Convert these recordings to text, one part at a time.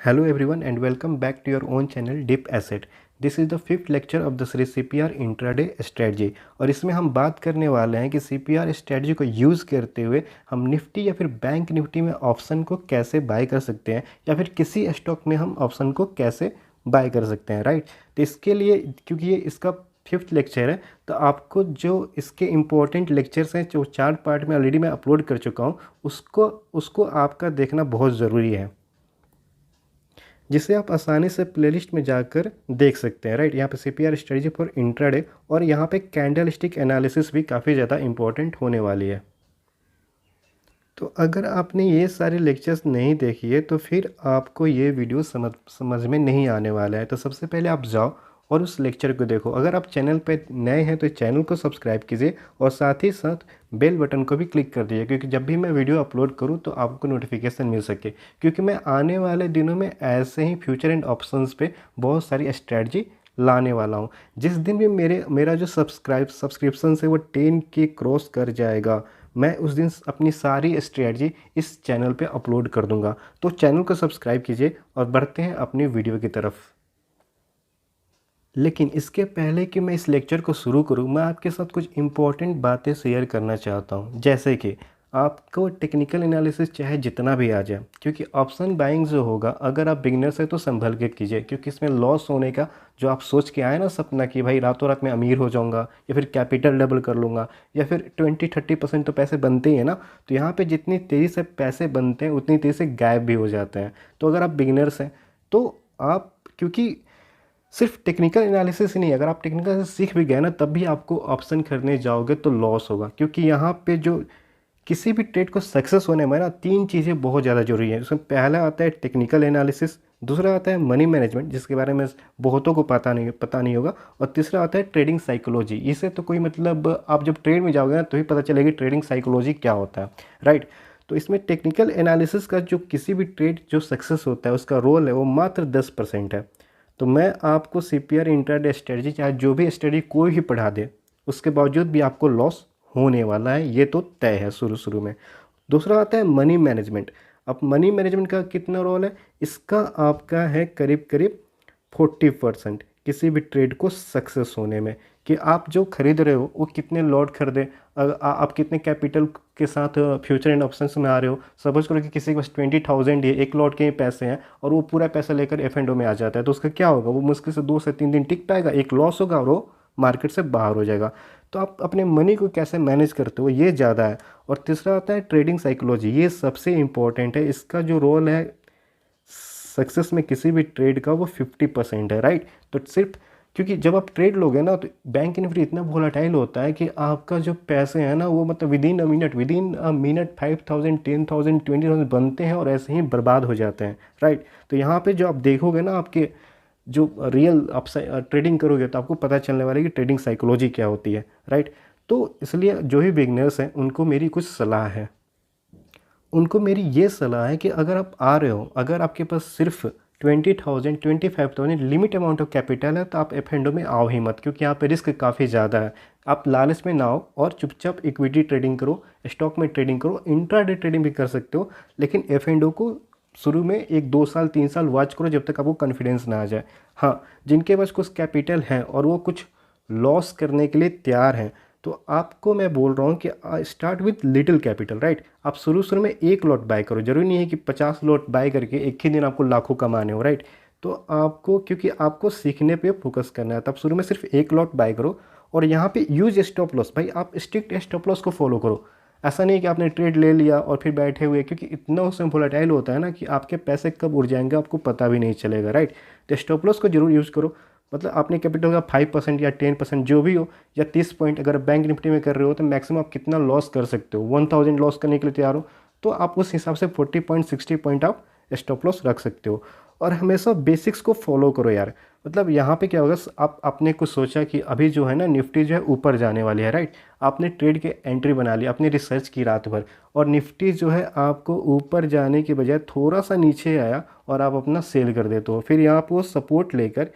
Hello everyone and welcome back to your own channel Deep Asset. This is the fifth lecture of the series CPR intraday strategy और इसमें हम बात करने वाले हैं कि CPR स्ट्रेटजी को यूज़ करते हुए हम निफ्टी या फिर बैंक निफ्टी में ऑप्शन को कैसे बाय कर सकते हैं या फिर किसी स्टॉक में हम ऑप्शन को कैसे बाय कर सकते हैं, राइट। तो इसके लिए क्योंकि ये इसका फिफ्थ लेक्चर है तो आपको जो इसके इम्पोर्टेंट लेक्चर्स हैं जो 4 पार्ट में ऑलरेडी मैं अपलोड कर चुका हूँ उसको आपका देखना बहुत ज़रूरी है, जिसे आप आसानी से प्लेलिस्ट में जाकर देख सकते हैं, राइट। यहाँ पे CPR स्ट्रेटजी फॉर इंट्राडे और यहाँ पे कैंडल स्टिक एनालिसिस भी काफ़ी ज़्यादा इंपॉर्टेंट होने वाली है। तो अगर आपने ये सारे लेक्चर्स नहीं देखी है तो फिर आपको ये वीडियो समझ में नहीं आने वाला है। तो सबसे पहले आप जाओ और उस लेक्चर को देखो। अगर आप चैनल पे नए हैं तो चैनल को सब्सक्राइब कीजिए और साथ ही साथ बेल बटन को भी क्लिक कर दीजिए, क्योंकि जब भी मैं वीडियो अपलोड करूं तो आपको नोटिफिकेशन मिल सके। क्योंकि मैं आने वाले दिनों में ऐसे ही फ्यूचर एंड ऑप्शंस पे बहुत सारी स्ट्रैटेजी लाने वाला हूं। जिस दिन भी मेरा जो सब्सक्रिप्शन है वो 10 के क्रॉस कर जाएगा, मैं उस दिन अपनी सारी स्ट्रैटेजी इस चैनल पे अपलोड कर दूंगा। तो चैनल को सब्सक्राइब कीजिए और बढ़ते हैं अपनी वीडियो की तरफ। लेकिन इसके पहले कि मैं इस लेक्चर को शुरू करूं, मैं आपके साथ कुछ इम्पोर्टेंट बातें शेयर करना चाहता हूं। जैसे कि आपको टेक्निकल एनालिसिस चाहे जितना भी आ जाए, क्योंकि ऑप्शन बाइंग जो होगा अगर आप बिगनर्स है तो संभल के कीजिए, क्योंकि इसमें लॉस होने का जो आप सोच के आए ना सपना कि भाई रातों रात में अमीर हो जाऊंगा या फिर कैपिटल डबल कर लूँगा या फिर 20-30% तो पैसे बनते ही हैं ना। तो यहाँ पर जितनी तेज़ी से पैसे बनते हैं उतनी तेज़ी से गायब भी हो जाते हैं। तो अगर आप बिगनर्स हैं तो आप, क्योंकि सिर्फ टेक्निकल एनालिसिस ही नहीं, अगर आप टेक्निकल एनालिसिस सीख भी गए ना तब भी आपको ऑप्शन खरीदने जाओगे तो लॉस होगा। क्योंकि यहाँ पे जो किसी भी ट्रेड को सक्सेस होने में ना 3 चीज़ें बहुत ज़्यादा जरूरी है। उसमें पहला आता है टेक्निकल एनालिसिस, दूसरा आता है मनी मैनेजमेंट जिसके बारे में बहुतों को पता नहीं होगा, और तीसरा आता है ट्रेडिंग साइकोलॉजी। इसे तो कोई मतलब आप जब ट्रेड में जाओगे ना तो ही पता चलेगी ट्रेडिंग साइकोलॉजी क्या होता है, राइट। तो इसमें टेक्निकल एनालिसिस का जो किसी भी ट्रेड जो सक्सेस होता है उसका रोल है वो मात्र 10% है। तो मैं आपको CPR इंट्राडे स्ट्रेटजी चाहे जो भी स्ट्रेटजी कोई भी पढ़ा दे उसके बावजूद भी आपको लॉस होने वाला है, ये तो तय है शुरू में। दूसरा आता है मनी मैनेजमेंट। अब मनी मैनेजमेंट का कितना रोल है, इसका आपका है करीब करीब 40% किसी भी ट्रेड को सक्सेस होने में, कि आप जो खरीद रहे हो वो कितने लॉट खरीदे, आप कितने कैपिटल के साथ फ्यूचर एंड ऑप्शंस में आ रहे हो। सपोज करो कि किसी के पास 20,000 ही एक लॉट के ही पैसे हैं और वो पूरा पैसा लेकर F&O में आ जाता है, तो उसका क्या होगा, वो मुश्किल से 2 से 3 दिन टिक पाएगा, एक लॉस होगा और वो मार्केट से बाहर हो जाएगा। तो आप अपने मनी को कैसे मैनेज करते हो ये ज़्यादा है। और तीसरा आता है ट्रेडिंग साइकोलॉजी, ये सबसे इम्पोर्टेंट है। इसका जो रोल है सक्सेस में किसी भी ट्रेड का वो 50% है, राइट। तो सिर्फ क्योंकि जब आप ट्रेड लोगे ना तो बैंक निफ्टी इतना वोलेटाइल होता है कि आपका जो पैसे हैं ना वो मतलब विदिन अ मिनट 5,000 10,000 20,000 बनते हैं और ऐसे ही बर्बाद हो जाते हैं, राइट। तो यहाँ पे जो आप देखोगे ना, आपके जो रियल आप ट्रेडिंग करोगे तो आपको पता चलने वाला है कि ट्रेडिंग साइकोलॉजी क्या होती है, राइट। तो इसलिए जो भी बिगनर्स हैं उनको मेरी कुछ सलाह है। उनको मेरी ये सलाह है कि अगर आप आ रहे हो, अगर आपके पास सिर्फ 20,000 25,000 लिमिट अमाउंट ऑफ कैपिटल है तो आप F&O में आओ ही मत, क्योंकि यहाँ पे रिस्क काफ़ी ज़्यादा है। आप लालच में ना आओ और चुपचाप इक्विटी ट्रेडिंग करो, स्टॉक में ट्रेडिंग करो, इंट्राडे ट्रेडिंग भी कर सकते हो, लेकिन F&O को शुरू में 1-2 साल 3 साल वॉच करो जब तक आपको कॉन्फिडेंस ना आ जाए। हाँ, जिनके पास कुछ कैपिटल हैं और वो कुछ लॉस करने के लिए तैयार हैं तो आपको मैं बोल रहा हूँ कि start with little capital, right. आप शुरू में 1 लॉट बाय करो, जरूरी नहीं है कि 50 लॉट बाय करके एक ही दिन आपको लाखों कमाने हो, राइट। तो आपको, क्योंकि आपको सीखने पे फोकस करना है, तब शुरू में सिर्फ 1 लॉट बाय करो। और यहाँ पे यूज स्टॉप लॉस, भाई आप स्ट्रिक्ट स्टॉप लॉस को फॉलो करो। ऐसा नहीं कि आपने ट्रेड ले लिया और फिर बैठे हुए, क्योंकि इतना उसमें वोलेटाइल होता है ना कि आपके पैसे कब उड़ जाएंगे आपको पता भी नहीं चलेगा, राइट। तो स्टॉप लॉस को जरूर यूज़ करो। मतलब आपने कैपिटल का 5% या 10% जो भी हो, या 30 पॉइंट अगर बैंक निफ्टी में कर रहे हो तो मैक्सिमम आप कितना लॉस कर सकते हो। 1000 लॉस करने के लिए तैयार हो तो आप उस हिसाब से 40 पॉइंट 60 पॉइंट आप स्टॉप लॉस रख सकते हो। और हमेशा बेसिक्स को फॉलो करो यार। मतलब यहाँ पे क्या होगा, आप आपने कुछ सोचा कि अभी जो है ना निफ्टी जो है ऊपर जाने वाली है, राइट। आपने ट्रेड के एंट्री बना ली, आपने रिसर्च की रात भर, और निफ्टी जो है आपको ऊपर जाने के बजाय थोड़ा सा नीचे आया और आप अपना सेल कर देते हो। फिर यहाँ पर वो सपोर्ट लेकर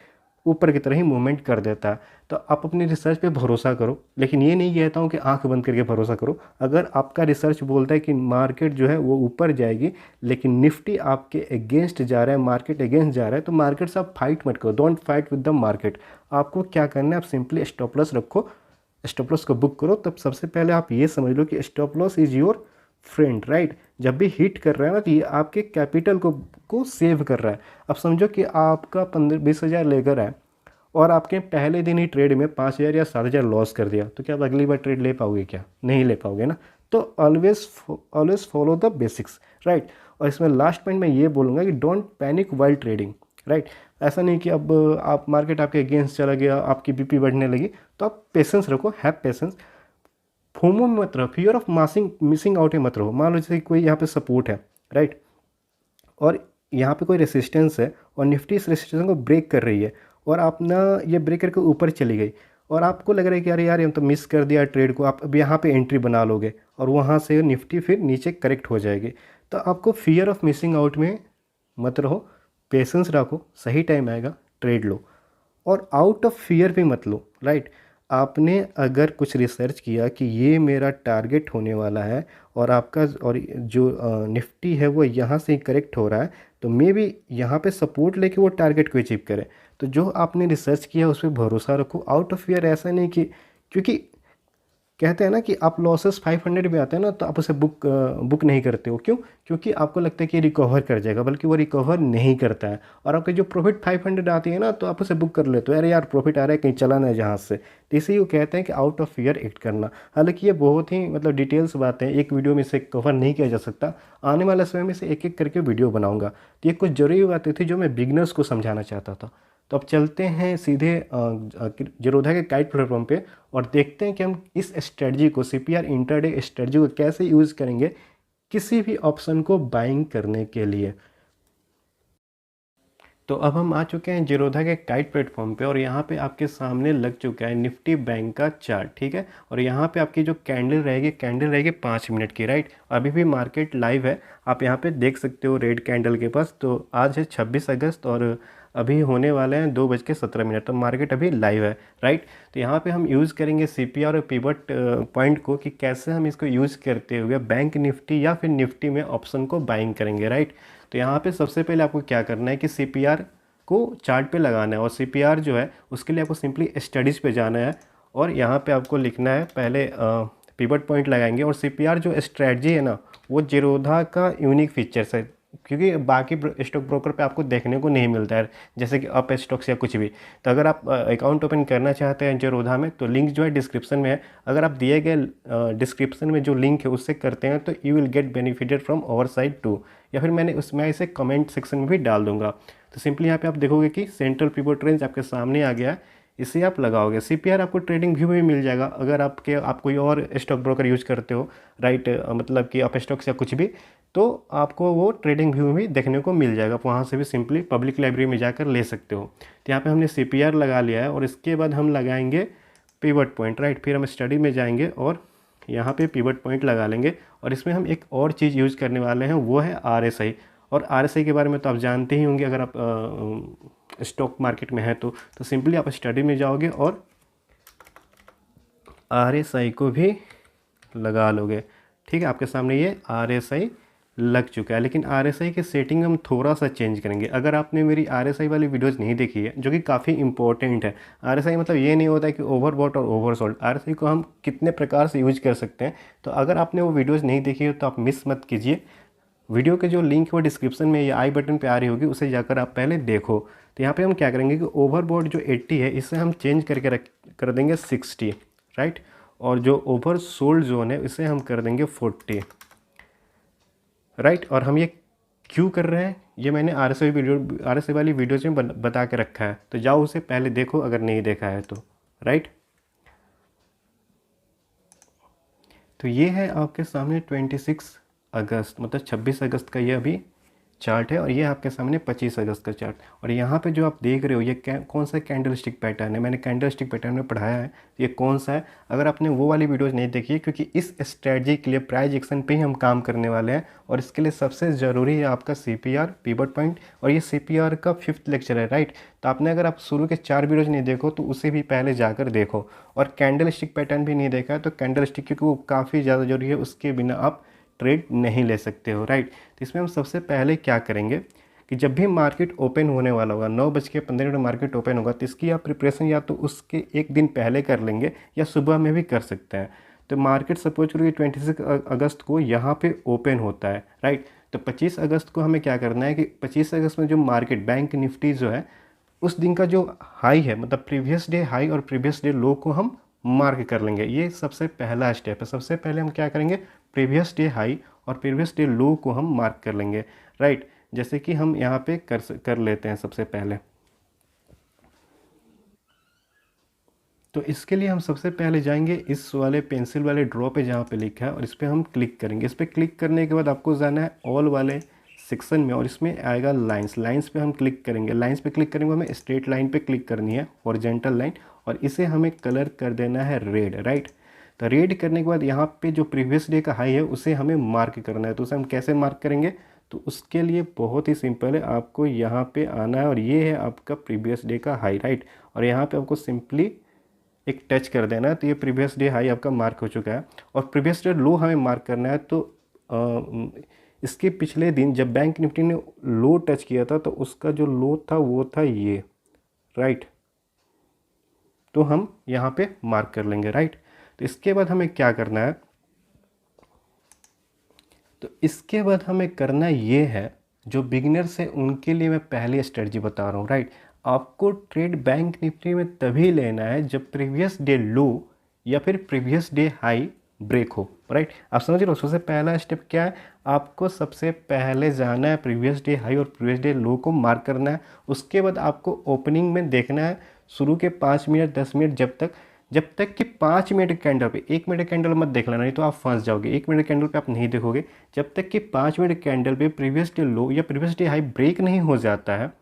ऊपर की तरह ही मूवमेंट कर देता है। तो आप अपनी रिसर्च पे भरोसा करो, लेकिन ये नहीं कहता हूँ कि आंख बंद करके भरोसा करो। अगर आपका रिसर्च बोलता है कि मार्केट जो है वो ऊपर जाएगी, लेकिन निफ्टी आपके अगेंस्ट जा रहा है, मार्केट अगेंस्ट जा रहा है, तो मार्केट से आप फाइट मत करो। Don't fight with the market. आपको क्या करना है, आप सिंपली स्टॉप लॉस रखो, स्टॉप लॉस को बुक करो। तब सबसे पहले आप ये समझ लो कि stop loss is your friend, right. जब भी हिट कर रहा है ना, तो ये आपके कैपिटल को सेव कर रहा है। अब समझो कि आपका 15-20 हज़ार लेकर है और आपके पहले दिन ही ट्रेड में 5 हज़ार या 7 हज़ार लॉस कर दिया, तो क्या आप अगली बार ट्रेड ले पाओगे? क्या नहीं ले पाओगे ना। तो always follow the basics, right. और इसमें लास्ट पॉइंट मैं ये बोलूँगा कि don't panic while trading, right. ऐसा नहीं कि अब आप मार्केट आपके अगेंस्ट चला गया, आपकी बीपी बढ़ने लगी, तो आप पेशेंस रखो, हैव पेशेंस। फोमो में मत रहो, फियर ऑफ मिसिंग आउट में मत रहो। मान लो जैसे कोई यहाँ पे सपोर्ट है, राइट, और यहाँ पे कोई रेसिस्टेंस है और निफ्टी इस रेसिस्टेंस को ब्रेक कर रही है और आप ना ये ब्रेक करके ऊपर चली गई और आपको लग रहा है कि यार यार हम तो मिस कर दिया ट्रेड को, आप अब यहाँ पे एंट्री बना लोगे और वहाँ से निफ्टी फिर नीचे करेक्ट हो जाएगी। तो आपको फियर ऑफ मिसिंग आउट में मत रहो, पेशेंस रखो, सही टाइम आएगा ट्रेड लो। और आउट ऑफ फियर भी मत लो, राइट। आपने अगर कुछ रिसर्च किया कि ये मेरा टारगेट होने वाला है और आपका और जो निफ्टी है वो यहाँ से करेक्ट हो रहा है, तो मे भी यहाँ पे सपोर्ट लेके वो टारगेट को अचीव करे। तो जो आपने रिसर्च किया उस पर भरोसा रखो, आउट ऑफ फियर। ऐसा नहीं कि क्योंकि कहते हैं ना कि आप लॉसेस 500 में आते हैं ना, तो आप उसे बुक नहीं करते हो। क्यों? क्योंकि आपको लगता है कि रिकवर कर जाएगा, बल्कि वो रिकवर नहीं करता है। और आपके जो प्रॉफिट 500 आती है ना, तो आप उसे बुक कर लेते हो, अरे यार प्रॉफिट आ रहा है, कहीं चला ना जहाज से। तो इसे वो कहते हैं कि आउट ऑफ फियर एक्ट करना। हालांकि ये बहुत ही मतलब डिटेल्स बातें एक वीडियो में इसे कवर नहीं किया जा सकता। आने वाले समय में से एक एक करके वीडियो बनाऊंगा। तो ये कुछ जरूरी बातें थी जो मैं बिगनर्स को समझाना चाहता था। तो अब चलते हैं सीधे जीरोधा के काइट प्लेटफॉर्म पे और देखते हैं कि हम इस स्ट्रेटजी को, सीपीआर इंटरडे स्ट्रेटजी को कैसे यूज़ करेंगे किसी भी ऑप्शन को बाइंग करने के लिए। तो अब हम आ चुके हैं जीरोधा के काइट प्लेटफॉर्म पे और यहाँ पे आपके सामने लग चुका है निफ्टी बैंक का चार्ट, ठीक है। और यहाँ पे आपकी जो कैंडल रहेगी 5 मिनट की, राइट। अभी भी मार्केट लाइव है, आप यहाँ पे देख सकते हो रेड कैंडल के पास। तो आज है 26 अगस्त और अभी होने वाले हैं 2:17, तो मार्केट अभी लाइव है, राइट। तो यहाँ पे हम यूज़ करेंगे सीपीआर और पिवट पॉइंट को कि कैसे हम इसको यूज़ करते हुए बैंक निफ्टी या फिर निफ्टी में ऑप्शन को बाइंग करेंगे, राइट। तो यहाँ पे सबसे पहले आपको क्या करना है कि सीपीआर को चार्ट पे लगाना है और सीपीआर जो है उसके लिए आपको सिंपली स्टडीज़ पे जाना है और यहाँ पे आपको लिखना है पहले पिवट पॉइंट लगाएंगे। और सीपीआर जो स्ट्रेटजी है ना, वो जीरोधा का यूनिक फीचर्स है, क्योंकि बाकी स्टॉक ब्रोकर पे आपको देखने को नहीं मिलता है, जैसे कि अप स्टॉक्स या कुछ भी। तो अगर आप अकाउंट ओपन करना चाहते हैं जीरोधा में, तो लिंक जो है डिस्क्रिप्शन में है। अगर आप दिए गए डिस्क्रिप्शन में जो लिंक है उससे करते हैं, तो you will get benefited from our side too, या फिर मैं इसे कमेंट सेक्शन में भी डाल दूंगा। तो सिंपली यहाँ पे आप देखोगे कि सेंट्रल पिवट रेंज आपके सामने आ गया है, इसे आप लगाओगे। सीपीआर आपको ट्रेडिंग व्यू में मिल जाएगा अगर आप कोई और स्टॉक ब्रोकर यूज करते हो, राइट, मतलब कि अप स्टॉक्स या कुछ भी, तो आपको वो ट्रेडिंग व्यू में भी देखने को मिल जाएगा। आप वहाँ से भी सिंपली पब्लिक लाइब्रेरी में जाकर ले सकते हो। तो यहाँ पे हमने सीपीआर लगा लिया है और इसके बाद हम लगाएंगे पिवट पॉइंट, राइट। फिर हम स्टडी में जाएंगे और यहाँ पे पिवट पॉइंट लगा लेंगे और इसमें हम एक और चीज़ यूज़ करने वाले हैं, वो है आरएसआई। और आरएसआई के बारे में तो आप जानते ही होंगे अगर आप स्टॉक मार्केट में है तो सिंपली आप स्टडी में जाओगे और आरएसआई को भी लगा लोगे, ठीक है। आपके सामने ये आरएसआई लग चुका है, लेकिन आरएसआई की सेटिंग हम थोड़ा सा चेंज करेंगे। अगर आपने मेरी आरएसआई वाली वीडियोस नहीं देखी है, जो कि काफ़ी इंपॉर्टेंट है। आरएसआई मतलब ये नहीं होता है कि ओवरबॉट और ओवरसोल्ड। आरएसआई को हम कितने प्रकार से यूज कर सकते हैं, तो अगर आपने वो वीडियोज़ नहीं देखी है तो आप मिस मत कीजिए। वीडियो के जो लिंक वो डिस्क्रिप्शन में या आई बटन पे आ रही होगी, उसे जाकर आप पहले देखो। तो यहाँ पे हम क्या करेंगे कि ओवरबॉट जो 80 है इसे हम चेंज करके कर देंगे 60, राइट। और जो ओवर सोल्ड जोन है इसे हम कर देंगे 40, राइट। और हम ये क्यों कर रहे हैं, ये मैंने आरएसआई वाली वीडियोज में बता के रखा है, तो जाओ उसे पहले देखो अगर नहीं देखा है तो, राइट। तो ये है आपके सामने 26 अगस्त, मतलब 26 अगस्त का ये अभी चार्ट है और ये आपके सामने 25 अगस्त का चार्ट। और यहाँ पे जो आप देख रहे हो ये कौन सा कैंडलस्टिक पैटर्न है, मैंने कैंडलस्टिक पैटर्न में पढ़ाया है, ये कौन सा है। अगर आपने वो वाली वीडियोज़ नहीं देखी है, क्योंकि इस स्ट्रेटजी के लिए प्राइस एक्शन पे ही हम काम करने वाले हैं और इसके लिए सबसे ज़रूरी है आपका CPR पिवट पॉइंट, और ये CPR का 5th लेक्चर है, राइट। तो आपने अगर आप शुरू के 4 वीडियोज़ नहीं देखो तो उसे भी पहले जाकर देखो, और कैंडलस्टिक पैटर्न भी नहीं देखा है तो कैंडलस्टिक, क्योंकि वो काफ़ी ज़्यादा जरूरी है, उसके बिना आप ट्रेड नहीं ले सकते हो, राइट। तो इसमें हम सबसे पहले क्या करेंगे कि जब भी मार्केट ओपन होने वाला होगा 9:15 मार्केट ओपन होगा, तो इसकी आप प्रिपरेशन या तो उसके एक दिन पहले कर लेंगे या सुबह में भी कर सकते हैं। तो मार्केट सपोज करिए 26 अगस्त को यहाँ पे ओपन होता है, राइट। तो 25 अगस्त को हमें क्या करना है कि 25 अगस्त में जो मार्केट बैंक निफ्टी जो है उस दिन का जो हाई है, मतलब प्रीवियस डे हाई और प्रीवियस डे लो को हम मार्क कर लेंगे। ये सबसे पहला स्टेप है। सबसे पहले हम क्या करेंगे, प्रीवियस डे हाई और प्रीवियस डे लो को हम मार्क कर लेंगे, राइट। जैसे कि हम यहाँ पे कर लेते हैं सबसे पहले। तो इसके लिए हम सबसे पहले जाएंगे इस वाले पेंसिल वाले ड्रॉ पे जहाँ पे लिखा है और इस पर हम क्लिक करेंगे। इस पर क्लिक करने के बाद आपको जाना है ऑल वाले सेक्शन में और इसमें आएगा लाइंस। लाइंस पे हम क्लिक करेंगे। लाइंस पे क्लिक करेंगे, हमें स्ट्रेट लाइन पे क्लिक करनी है, हॉरिजॉन्टल लाइन, और इसे हमें कलर कर देना है रेड, राइट। तो रेड करने के बाद यहाँ पे जो प्रीवियस डे का हाई है उसे हमें मार्क करना है। तो उसे हम कैसे मार्क करेंगे, तो उसके लिए बहुत ही सिंपल है, आपको यहाँ पे आना है और ये है आपका प्रीवियस डे का हाई, राइट। और यहाँ पे आपको सिंपली एक टच कर देना है, तो ये प्रीवियस डे हाई आपका मार्क हो चुका है। और प्रीवियस डे लो हमें मार्क करना है। तो इसके पिछले दिन जब बैंक निफ्टी ने लो टच किया था तो उसका जो लो था वो था ये, राइट। तो हम यहाँ पे मार्क कर लेंगे, राइट। तो इसके बाद हमें क्या करना है, तो इसके बाद हमें करना ये है, जो बिगिनर्स है उनके लिए मैं पहली स्ट्रेटजी बता रहा हूँ, राइट। आपको ट्रेड बैंक निफ्टी में तभी लेना है जब प्रीवियस डे लो या फिर प्रीवियस डे हाई ब्रेक हो, राइट। आप समझ रहे हो, सबसे पहला स्टेप क्या है, आपको सबसे पहले जाना है प्रीवियस डे हाई और प्रीवियस डे लो को मार्क करना है। उसके बाद आपको ओपनिंग में देखना है शुरू के 5 मिनट 10 मिनट, जब तक कि 5 मिनट कैंडल पे, 1 मिनट कैंडल मत देख लेना, नहीं तो आप फंस जाओगे। 1 मिनट कैंडल पे आप नहीं देखोगे, जब तक कि 5 मिनट कैंडल पे प्रीवियस डे लो या प्रीवियस डे हाई ब्रेक नहीं हो जाता है,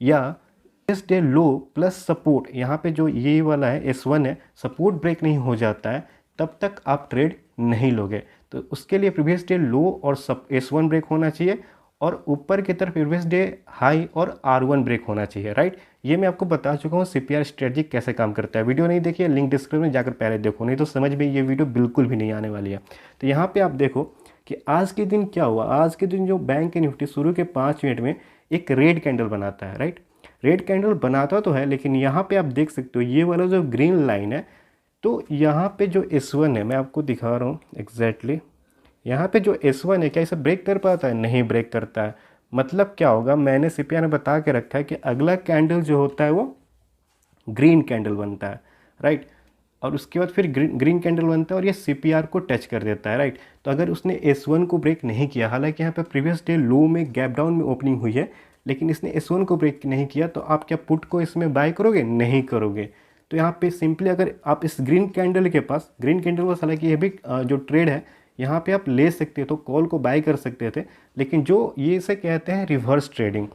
या प्रीवियस डे लो प्लस सपोर्ट, यहाँ पे जो ये वाला है S1 है, सपोर्ट ब्रेक नहीं हो जाता है, तब तक आप ट्रेड नहीं लोगे। तो उसके लिए प्रीवियस डे लो और S1 ब्रेक होना चाहिए और ऊपर की तरफ प्रीवियस डे हाई और R1 ब्रेक होना चाहिए, राइट। ये मैं आपको बता चुका हूँ CPR स्ट्रेटजी कैसे काम करता है। वीडियो नहीं देखिए, लिंक डिस्क्रिप्शन में जाकर पहले देखो, नहीं तो समझ में ये वीडियो बिल्कुल भी नहीं आने वाली है। तो यहाँ पे आप देखो कि आज के दिन क्या हुआ। आज के दिन जो बैंक निफ्टी शुरू के 5 मिनट में एक रेड कैंडल बनाता है, राइट। रेड कैंडल बनाता तो है, लेकिन यहाँ पे आप देख सकते हो ये वाला जो ग्रीन लाइन है, तो यहाँ पे जो S1 है, मैं आपको दिखा रहा हूँ एग्जैक्टली, यहाँ पे जो S1 है क्या इसे ब्रेक कर पाता है, नहीं ब्रेक करता है। मतलब क्या होगा, मैंने CPR में बता के रखा है कि अगला कैंडल जो होता है वो ग्रीन कैंडल बनता है, राइट। और उसके बाद फिर ग्रीन कैंडल बनता है और ये CPR को टच कर देता है, राइट। तो अगर उसने S1 को ब्रेक नहीं किया, हालांकि यहाँ पे प्रीवियस डे लो में गैप डाउन में ओपनिंग हुई है, लेकिन इसने S1 को ब्रेक नहीं किया, तो आप क्या पुट को इसमें बाय करोगे, नहीं करोगे। तो यहाँ पे सिंपली अगर आप इस ग्रीन कैंडल के पास, ग्रीन कैंडल का हालांकि ये भी जो ट्रेड है यहाँ पे आप ले सकते तो कॉल को बाय कर सकते थे, लेकिन जो ये इसे कहते हैं रिवर्स ट्रेडिंग,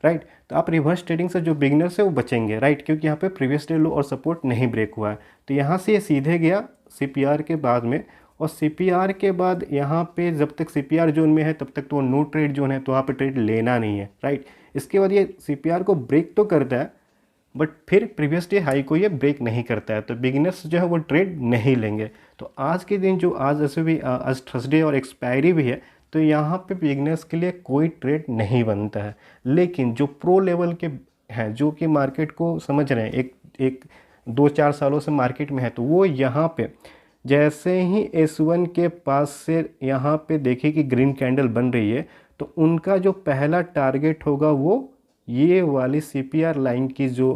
राइट। तो आप रिवर्स ट्रेडिंग से जो बिगनर्स है वो बचेंगे, राइट, क्योंकि यहाँ पे प्रीवियस डे लो और सपोर्ट नहीं ब्रेक हुआ है। तो यहाँ से ये सीधे गया CPR के बाद में, और CPR के बाद यहाँ पे जब तक CPR जोन में है तब तक तो वो नो ट्रेड जोन है, तो वहाँ पे ट्रेड लेना नहीं है, राइट। इसके बाद ये CPR को ब्रेक तो करता है, बट फिर प्रीवियस डे हाई को ये ब्रेक नहीं करता है, तो बिगिनर्स जो है वो ट्रेड नहीं लेंगे। तो आज के दिन जो आज ऐसे भी आज थर्सडे और एक्सपायरी भी है, तो यहाँ पे बिगिनर्स के लिए कोई ट्रेड नहीं बनता है। लेकिन जो प्रो लेवल के हैं, जो कि मार्केट को समझ रहे हैं, एक 2-4 सालों से मार्केट में है, तो वो यहाँ पे जैसे ही S1 के पास से यहाँ पे देखे कि ग्रीन कैंडल बन रही है, तो उनका जो पहला टारगेट होगा वो ये वाली CPR लाइन की जो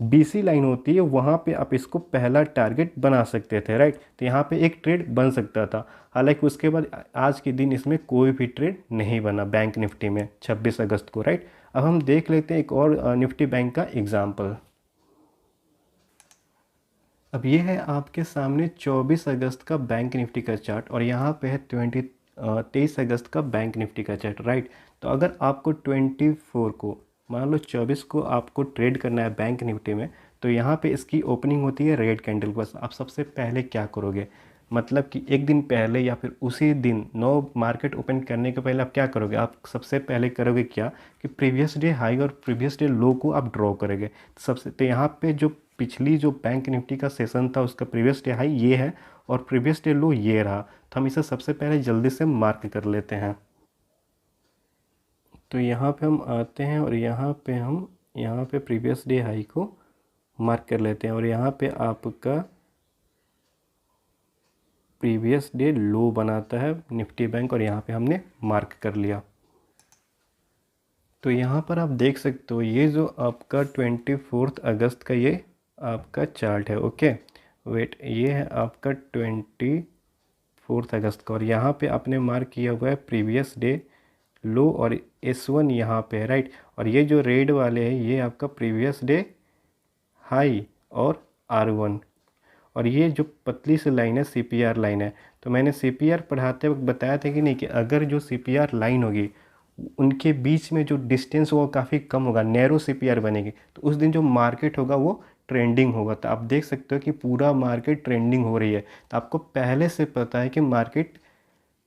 BC लाइन होती है, वहाँ पे आप इसको पहला टारगेट बना सकते थे, राइट। तो यहाँ पे एक ट्रेड बन सकता था, हालांकि उसके बाद आज के दिन इसमें कोई भी ट्रेड नहीं बना बैंक निफ्टी में 26 अगस्त को, राइट। अब हम देख लेते हैं एक और निफ्टी बैंक का एग्जाम्पल। अब ये है आपके सामने 24 अगस्त का बैंक निफ्टी का चार्ट और यहाँ पे है 23 अगस्त का बैंक निफ्टी का चार्ट, राइट। तो अगर आपको 24 को, मान लो 24 को आपको ट्रेड करना है बैंक निफ्टी में, तो यहाँ पे इसकी ओपनिंग होती है रेड कैंडल। बस आप सबसे पहले क्या करोगे, मतलब कि एक दिन पहले या फिर उसी दिन नो मार्केट ओपन करने के पहले आप क्या करोगे, आप सबसे पहले करोगे क्या कि प्रीवियस डे हाई और प्रीवियस डे लो को आप ड्रॉ करोगे। तो यहाँ पे जो पिछली जो बैंक निफ्टी का सेशन था उसका प्रीवियस डे हाई ये है और प्रीवियस डे लो ये रहा, तो हम इसे सबसे पहले जल्दी से मार्क कर लेते हैं। तो यहाँ पे हम आते हैं और यहाँ पे प्रीवियस डे हाई को मार्क कर लेते हैं और यहाँ पे आपका प्रीवियस डे लो बनाता है निफ्टी बैंक और यहाँ पे हमने मार्क कर लिया। तो यहाँ पर आप देख सकते हो ये जो आपका 24 अगस्त का ये आपका चार्ट है, ओके। वेट, ये है आपका 24 अगस्त का और यहाँ पे आपने मार्क किया हुआ है प्रीवियस डे लो और S1 यहाँ पे है, राइट। और ये जो रेड वाले हैं ये आपका प्रीवियस डे हाई और R1, और ये जो पतली सी लाइन है CPR लाइन है। तो मैंने CPR पढ़ाते वक्त बताया था कि नहीं, कि अगर जो CPR लाइन होगी उनके बीच में जो डिस्टेंस वो काफ़ी कम होगा, नैरो CPR बनेगी, तो उस दिन जो मार्केट होगा वो ट्रेंडिंग होगा। तो आप देख सकते हो कि पूरा मार्केट ट्रेंडिंग हो रही है, तो आपको पहले से पता है कि मार्केट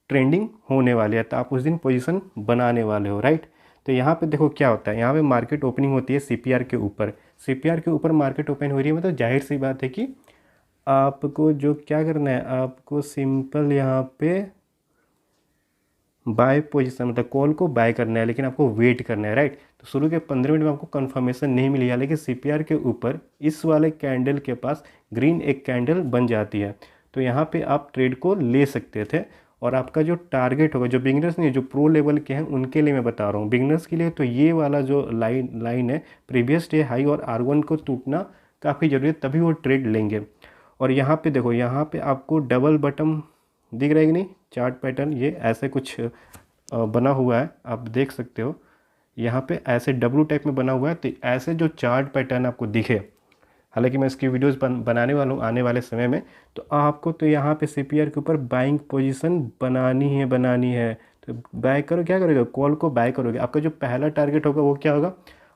ट्रेंडिंग होने वाली है, तो आप उस दिन पोजीशन बनाने वाले हो, राइट। तो यहाँ पे देखो क्या होता है, यहाँ पे मार्केट ओपनिंग होती है CPR के ऊपर, CPR के ऊपर मार्केट ओपन हो रही है, मतलब जाहिर सी बात है कि आपको जो क्या करना है, आपको सिंपल यहाँ पे बाय पोजीशन मतलब कॉल को बाय करना है, लेकिन आपको वेट करना है, राइट। तो शुरू के 15 मिनट में आपको कंफर्मेशन नहीं मिली है, लेकिन CPR के ऊपर इस वाले कैंडल के पास ग्रीन एक कैंडल बन जाती है, तो यहाँ पे आप ट्रेड को ले सकते थे। और आपका जो टारगेट होगा, जो बिगनर्स नहीं, जो प्रो लेवल के हैं उनके लिए मैं बता रहा हूँ, बिगनर्स के लिए तो ये वाला जो लाइन है प्रीवियस डे हाई और R1 को टूटना काफ़ी ज़रूरी है, तभी वो ट्रेड लेंगे। और यहाँ पे देखो, यहाँ पे आपको डबल बटन दिख रहा है कि नहीं, चार्ट पैटर्न ये ऐसे कुछ बना हुआ है, आप देख सकते हो यहाँ पे ऐसे W टाइप में बना हुआ है। तो ऐसे जो चार्ट पैटर्न आपको दिखे, हालांकि मैं इसकी वीडियोस बनाने वाला हूँ आने वाले समय में, तो आपको तो यहाँ पे CPR के ऊपर बाइंग पोजीशन बनानी है। तो बाय करो, क्या करोगे, कॉल को बाय करोगे। आपका जो पहला टारगेट होगा वो क्या होगा,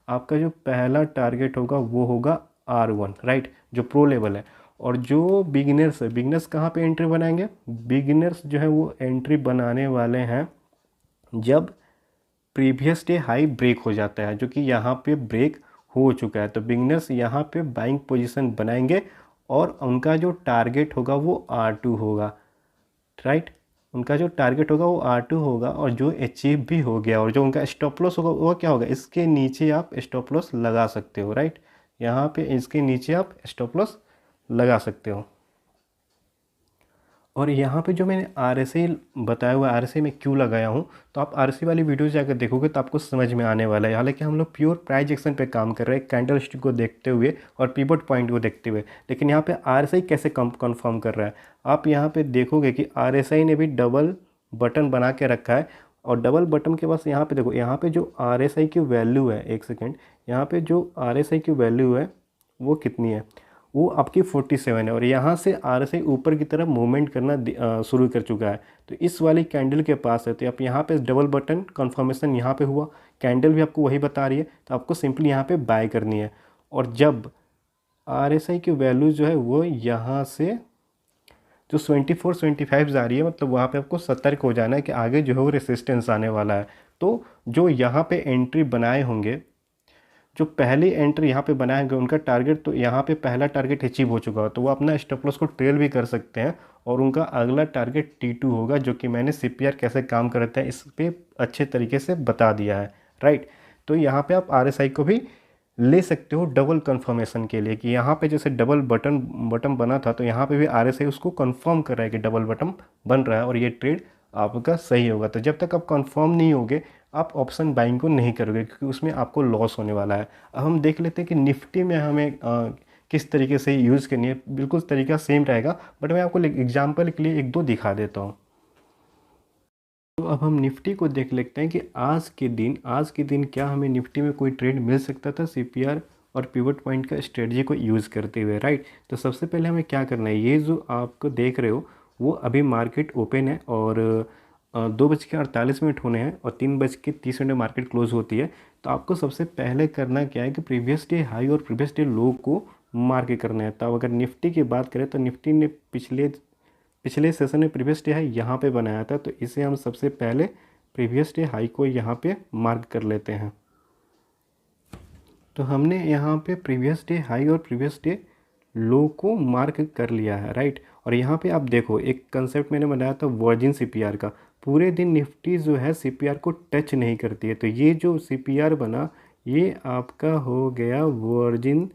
आपका जो पहला टारगेट होगा वो होगा R1, राइट, जो प्रो लेवल है। और जो बिगिनर्स है, बिगिनर्स कहाँ पे एंट्री बनाएंगे, बिगिनर्स जो है वो एंट्री बनाने वाले हैं जब प्रीवियस डे हाई ब्रेक हो जाता है, जो कि यहाँ पे ब्रेक हो चुका है। तो बिगनर्स यहाँ पे बाइंग पोजीशन बनाएंगे और उनका जो टारगेट होगा वो R2 होगा, राइट। उनका जो टारगेट होगा वो R2 होगा और जो अचीव भी हो गया, और जो उनका स्टॉप लॉस होगा वो क्या होगा, इसके नीचे आप स्टॉप लॉस लगा सकते हो, राइट। यहाँ पे इसके नीचे आप स्टॉप लॉस लगा सकते हो। और यहाँ पे जो मैंने RSI बताया हुआ है, RSI में क्यों लगाया हूँ, तो आप RSI वाली वीडियो जाकर देखोगे तो आपको समझ में आने वाला है। हालांकि हम लोग प्योर प्राइस एक्शन पे काम कर रहे हैं, कैंडल स्टिक को देखते हुए और पिवट पॉइंट को देखते हुए, लेकिन यहाँ पे RSI कैसे कंफर्म कर रहा है, आप यहाँ पे देखोगे कि RSI ने भी डबल बटन बना के रखा है। और डबल बटन के पास यहाँ पे देखो, यहाँ पे जो RSI की वैल्यू है, एक सेकेंड, यहाँ पे जो RSI की वैल्यू है वो कितनी है, वो आपकी 47 है। और यहाँ से RSI ऊपर की तरफ मूवमेंट करना शुरू कर चुका है, तो इस वाली कैंडल के पास है। तो आप यहाँ पे डबल बटन कंफर्मेशन यहाँ पे हुआ, कैंडल भी आपको वही बता रही है, तो आपको सिंपली यहाँ पे बाय करनी है। और जब RSI की वैल्यू जो है वो यहाँ से जो 24-25 आ रही है, मतलब वहाँ पे आपको सतर्क हो जाना है कि आगे जो है वो रेसिस्टेंस आने वाला है। तो जो यहाँ पे एंट्री बनाए होंगे, जो पहली एंट्री यहाँ पे बनाए होंगे, उनका टारगेट, तो यहाँ पे पहला टारगेट अचीव हो चुका हो तो वो अपना स्टॉप लॉस को ट्रेल भी कर सकते हैं। और उनका अगला टारगेट T2 होगा, जो कि मैंने CPR कैसे काम करता है इस पर अच्छे तरीके से बता दिया है, राइट। तो यहाँ पे आप RSI को भी ले सकते हो डबल कंफर्मेशन के लिए, कि यहाँ पे जैसे डबल बटन बना था, तो यहाँ पे भी RSI उसको कंफर्म कर रहा है कि डबल बटन बन रहा है और ये ट्रेड आपका सही होगा। तो जब तक आप कंफर्म नहीं होगे आप ऑप्शन बाइंग को नहीं करोगे, क्योंकि उसमें आपको लॉस होने वाला है। अब हम देख लेते हैं कि निफ्टी में हमें किस तरीके से यूज़ करनी है। बिल्कुल तरीका सेम रहेगा, बट मैं आपको एग्जांपल के लिए एक दो दिखा देता हूँ। तो अब हम निफ्टी को देख लेते हैं कि आज के दिन क्या हमें निफ्टी में कोई ट्रेड मिल सकता था CPR और पिवट पॉइंट का स्ट्रेटजी को यूज़ करते हुए, राइट। तो सबसे पहले हमें क्या करना है, ये जो आपको देख रहे हो वो अभी मार्केट ओपन है और 2:48 होने हैं और 3:30 मार्केट क्लोज होती है। तो आपको सबसे पहले करना क्या है कि प्रीवियस डे हाई और प्रीवियस डे लो को मार्क करना है। तो अगर निफ्टी की बात करें तो निफ्टी ने पिछले सेशन में प्रीवियस डे हाई यहाँ पे बनाया था, तो इसे हम सबसे पहले प्रीवियस डे हाई को यहाँ पे मार्क कर लेते हैं। तो हमने यहाँ पे प्रीवियस डे हाई और प्रीवियस डे लो को मार्क कर लिया है, राइट। और यहाँ पे आप देखो एक कंसेप्ट मैंने बनाया था वर्जिन सीपीआर का। पूरे दिन निफ्टी जो है सीपीआर को टच नहीं करती है, तो ये जो सीपीआर बना ये आपका हो गया वर्जिन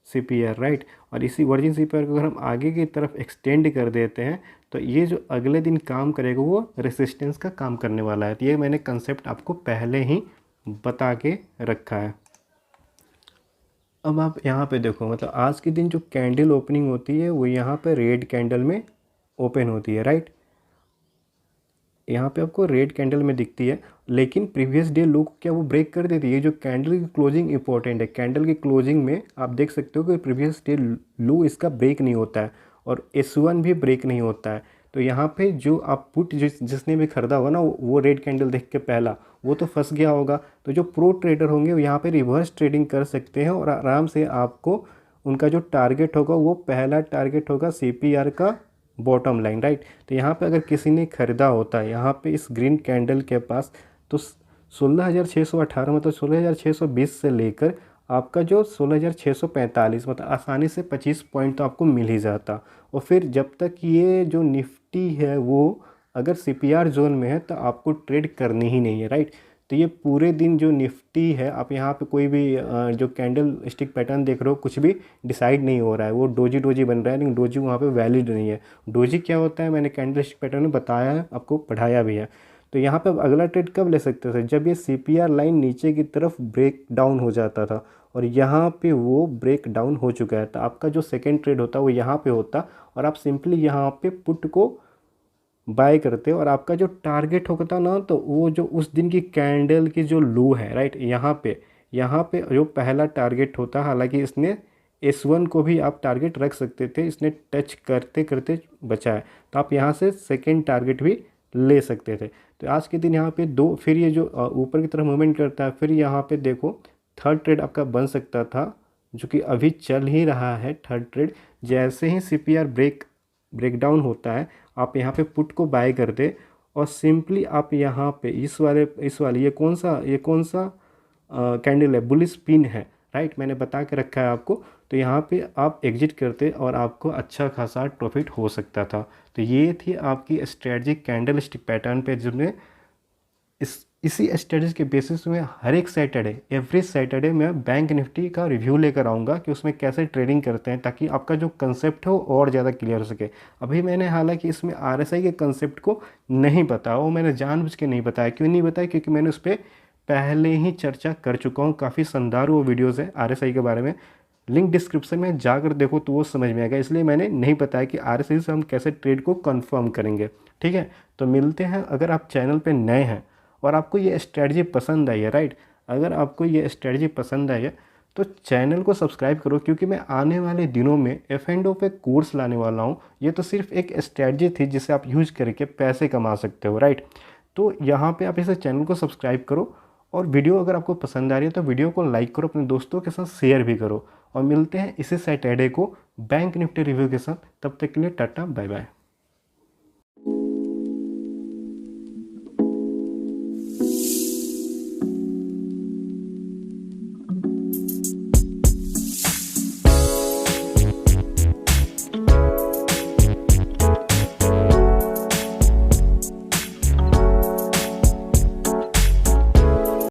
सीपीआर, राइट। और इसी वर्जिन सीपीआर को अगर हम आगे की तरफ एक्सटेंड कर देते हैं तो ये जो अगले दिन काम करेगा वो रेसिस्टेंस का काम करने वाला है। तो ये मैंने कंसेप्ट आपको पहले ही बता के रखा है। अब आप यहाँ पे देखो, मतलब आज के दिन जो कैंडल ओपनिंग होती है वो यहाँ पे रेड कैंडल में ओपन होती है, राइट। यहाँ पे आपको रेड कैंडल में दिखती है, लेकिन प्रीवियस डे लो क्या वो ब्रेक कर देती है। जो कैंडल की क्लोजिंग इंपॉर्टेंट है, कैंडल की क्लोजिंग में आप देख सकते हो कि प्रीवियस डे लो इसका ब्रेक नहीं होता है और S1 भी ब्रेक नहीं होता है। तो यहाँ पे जो आप पुट जिसने भी खरीदा होगा ना वो रेड कैंडल देख के पहला वो तो फंस गया होगा। तो जो प्रो ट्रेडर होंगे वो यहाँ पे रिवर्स ट्रेडिंग कर सकते हैं और आराम से आपको उनका जो टारगेट होगा वो पहला टारगेट होगा CPR का बॉटम लाइन, राइट। तो यहाँ पे अगर किसी ने ख़रीदा होता है यहाँ पे इस ग्रीन कैंडल के पास, तो 16,618 मतलब 16,620 से लेकर आपका जो 16,645 मतलब आसानी से 25 पॉइंट तो आपको मिल ही जाता। और फिर जब तक ये जो निफ्टी है वो अगर CPR जोन में है तो आपको ट्रेड करनी ही नहीं है, राइट। तो ये पूरे दिन जो निफ्टी है आप यहाँ पे कोई भी जो कैंडल स्टिक पैटर्न देख रहे हो कुछ भी डिसाइड नहीं हो रहा है, वो डोजी बन रहा है, लेकिन डोजी वहाँ पे वैलिड नहीं है। डोजी क्या होता है मैंने कैंडल स्टिक पैटर्न में बताया है, आपको पढ़ाया भी है। तो यहाँ पे अगला ट्रेड कब ले सकते थे, जब ये CPR लाइन नीचे की तरफ ब्रेक डाउन हो जाता था और यहाँ पे वो ब्रेक डाउन हो चुका है। तो आपका जो सेकेंड ट्रेड होता वो यहाँ पे होता और आप सिंपली यहाँ पे पुट को बाय करते हो और आपका जो टारगेट होता ना तो वो जो उस दिन की कैंडल की जो लो है, राइट, यहाँ पे जो पहला टारगेट होता, हालांकि इसने S1 को भी आप टारगेट रख सकते थे, इसने टच करते करते बचा है। तो आप यहाँ से सेकेंड टारगेट भी ले सकते थे। तो आज के दिन यहाँ पे दो, फिर ये जो ऊपर की तरफ मूवमेंट करता है, फिर यहाँ पे देखो थर्ड ट्रेड आपका बन सकता था जो कि अभी चल ही रहा है। थर्ड ट्रेड जैसे ही CPR ब्रेकडाउन होता है आप यहाँ पे पुट को बाय कर दे और सिंपली आप यहाँ पे इस वाले ये कौन सा कैंडल है, बुलिश पिन है, राइट, मैंने बता के रखा है आपको। तो यहाँ पे आप एग्जिट करते और आपको अच्छा खासा प्रॉफिट हो सकता था। तो ये थी आपकी स्ट्रेटजी कैंडल स्टिक पैटर्न पे, जिसमें इसी स्ट्रेटजी के बेसिस में हर एक सैटरडे एवरी सैटरडे मैं बैंक निफ्टी का रिव्यू लेकर आऊँगा कि उसमें कैसे ट्रेडिंग करते हैं, ताकि आपका जो कंसेप्ट हो और ज़्यादा क्लियर हो सके। अभी मैंने हालांकि इसमें RSI के कंसेप्ट को नहीं बताया, वो मैंने जानबूझ के नहीं बताया। क्यों नहीं बताया, क्योंकि मैंने उस पर पहले ही चर्चा कर चुका हूँ, काफ़ी शानदार वो वीडियोज़ है RSI के बारे में, लिंक डिस्क्रिप्शन में जाकर देखो तो वो समझ में आएगा। इसलिए मैंने नहीं बताया कि RSI से हम कैसे ट्रेड को कन्फर्म करेंगे, ठीक है। तो मिलते हैं, अगर आप चैनल पर नए हैं और आपको ये स्ट्रेटजी पसंद आई है, राइट, अगर आपको ये स्ट्रेटजी पसंद आई है तो चैनल को सब्सक्राइब करो, क्योंकि मैं आने वाले दिनों में F&O पे कोर्स लाने वाला हूँ। ये तो सिर्फ एक स्ट्रेटजी थी जिसे आप यूज करके पैसे कमा सकते हो, राइट। तो यहाँ पे आप इसे चैनल को सब्सक्राइब करो और वीडियो अगर आपको पसंद आ रही है तो वीडियो को लाइक करो, अपने दोस्तों के साथ शेयर भी करो। और मिलते हैं इसी सैटरडे को बैंक निफ्टी रिव्यू के साथ। तब तक के लिए टाटा बाय बाय।